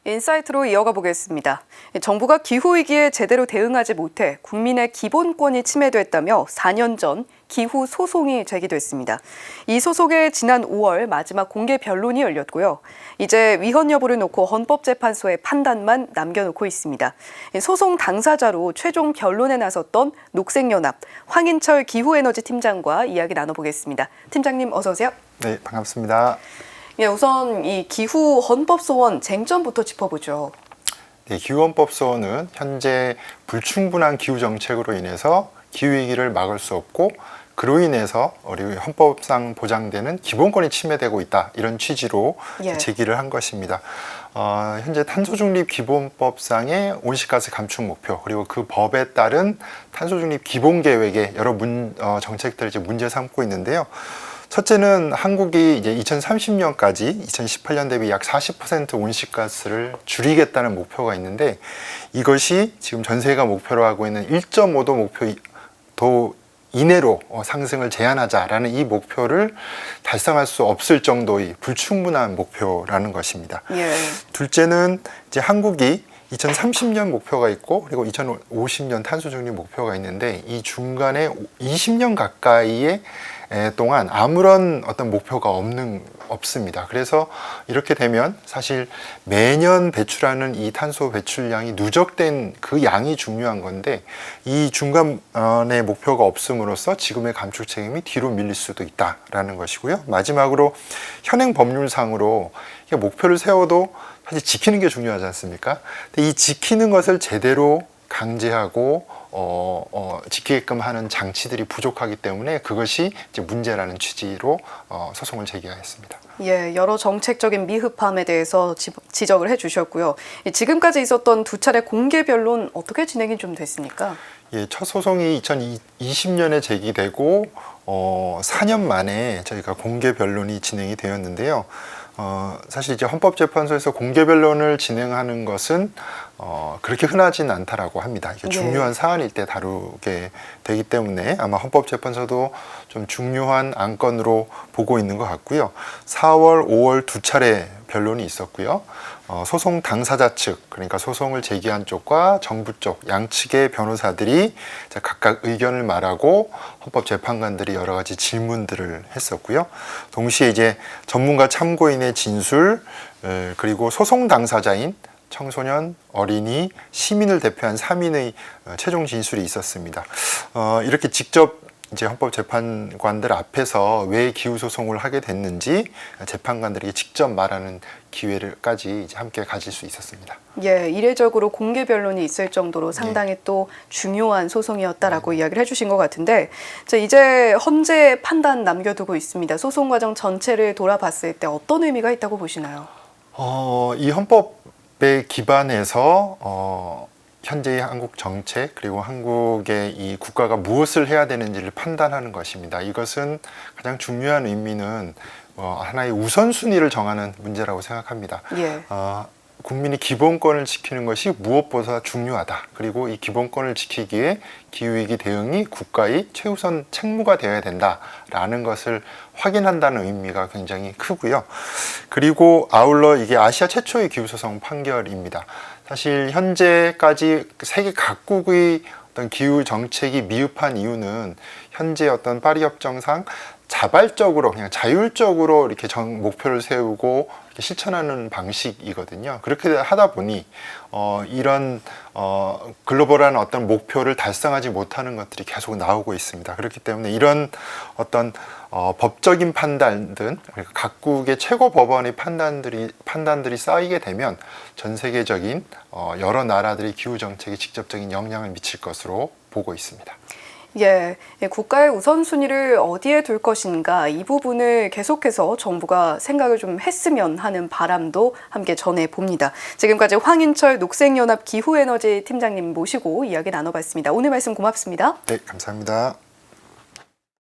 인사이트로 이어가 보겠습니다. 정부가 기후위기에 제대로 대응하지 못해 국민의 기본권이 침해됐다며 4년 전 기후 소송이 제기됐습니다. 이 소송의 지난 5월 마지막 공개 변론이 열렸고요. 이제 위헌 여부를 놓고 헌법재판소의 판단만 남겨놓고 있습니다. 소송 당사자로 최종 변론에 나섰던 녹색연합 황인철 기후에너지 팀장과 이야기 나눠보겠습니다. 팀장님 어서 오세요. 네, 반갑습니다. 예, 우선 이 기후 헌법 소원 쟁점부터 짚어보죠. 네, 기후헌법 소원은 현재 불충분한 기후 정책으로 인해서 기후 위기를 막을 수 없고 그로 인해서 우리 헌법상 보장되는 기본권이 침해되고 있다 이런 취지로 제기를 한 것입니다. 현재 탄소중립 기본법상의 온실가스 감축 목표 그리고 그 법에 따른 탄소중립 기본계획의 여러 정책들을 이제 문제 삼고 있는데요. 첫째는 한국이 이제 2030년까지 2018년 대비 약 40% 온실가스를 줄이겠다는 목표가 있는데 이것이 지금 전 세계가 목표로 하고 있는 1.5도 목표 이내로 상승을 제한하자라는 이 목표를 달성할 수 없을 정도의 불충분한 목표라는 것입니다. 예. 둘째는 이제 한국이 2030년 목표가 있고 그리고 2050년 탄소중립 목표가 있는데 이 중간에 20년 가까이의 동안 아무런 어떤 목표가 없습니다. 그래서 이렇게 되면 사실 매년 배출하는 이 탄소 배출량이 누적된 그 양이 중요한 건데 이 중간에 목표가 없음으로써 지금의 감축 책임이 뒤로 밀릴 수도 있다라는 것이고요. 마지막으로 현행 법률상으로 목표를 세워도 사실 지키는 게 중요하지 않습니까? 근데 이 지키는 것을 제대로 강제하고 지키게끔 하는 장치들이 부족하기 때문에 그것이 이제 문제라는 취지로 소송을 제기하였습니다. 예, 여러 정책적인 미흡함에 대해서 지적을 해주셨고요. 지금까지 있었던 두 차례 공개 변론 어떻게 진행이 좀 됐습니까? 예, 첫 소송이 2020년에 제기되고 4년 만에 저희가 공개 변론이 진행이 되었는데요. 사실 이제 헌법재판소에서 공개 변론을 진행하는 것은 그렇게 흔하진 않다라고 합니다. 이게 중요한 사안일 때 다루게 되기 때문에 아마 헌법재판소도 좀 중요한 안건으로 보고 있는 것 같고요. 4월, 5월 두 차례 변론이 있었고요. 소송 당사자 측, 그러니까 소송을 제기한 쪽과 정부 쪽 양측의 변호사들이 각각 의견을 말하고 헌법재판관들이 여러 가지 질문들을 했었고요. 동시에 이제 전문가 참고인의 진술, 그리고 소송 당사자인 청소년, 어린이, 시민을 대표한 3인의 최종 진술이 있었습니다. 이렇게 직접 이제 헌법재판관들 앞에서 왜 기후소송을 하게 됐는지 재판관들에게 직접 말하는 기회를까지 이제 함께 가질 수 있었습니다. 예, 이례적으로 공개 변론이 있을 정도로 상당히 또 중요한 소송이었다라고 이야기를 해주신 것 같은데, 이제 헌재 판단 남겨두고 있습니다. 소송 과정 전체를 돌아봤을 때 어떤 의미가 있다고 보시나요? 이 헌법에 기반해서 현재의 한국 정책 그리고 한국의 이 국가가 무엇을 해야 되는지를 판단하는 것입니다. 이것은 가장 중요한 의미는 하나의 우선순위를 정하는 문제라고 생각합니다. 예. 국민이 기본권을 지키는 것이 무엇보다 중요하다. 그리고 이 기본권을 지키기 위해 기후위기 대응이 국가의 최우선 책무가 되어야 된다라는 것을 확인한다는 의미가 굉장히 크고요. 그리고 아울러 이게 아시아 최초의 기후소송 판결입니다. 사실 현재까지 세계 각국의 어떤 기후 정책이 미흡한 이유는 현재 어떤 파리 협정상 자발적으로 그냥 자율적으로 이렇게 목표를 세우고 이렇게 실천하는 방식이거든요. 그렇게 하다 보니 이런 글로벌한 어떤 목표를 달성하지 못하는 것들이 계속 나오고 있습니다. 그렇기 때문에 이런 어떤 법적인 판단들, 그러니까 각국의 최고 법원의 판단들이 쌓이게 되면 전 세계적인 여러 나라들의 기후 정책에 직접적인 영향을 미칠 것으로 보고 있습니다. 예, 국가의 우선순위를 어디에 둘 것인가 이 부분을 계속해서 정부가 생각을 좀 했으면 하는 바람도 함께 전해봅니다. 지금까지 황인철 녹색연합 기후에너지 팀장님 모시고 이야기 나눠봤습니다. 오늘 말씀 고맙습니다. 네, 감사합니다.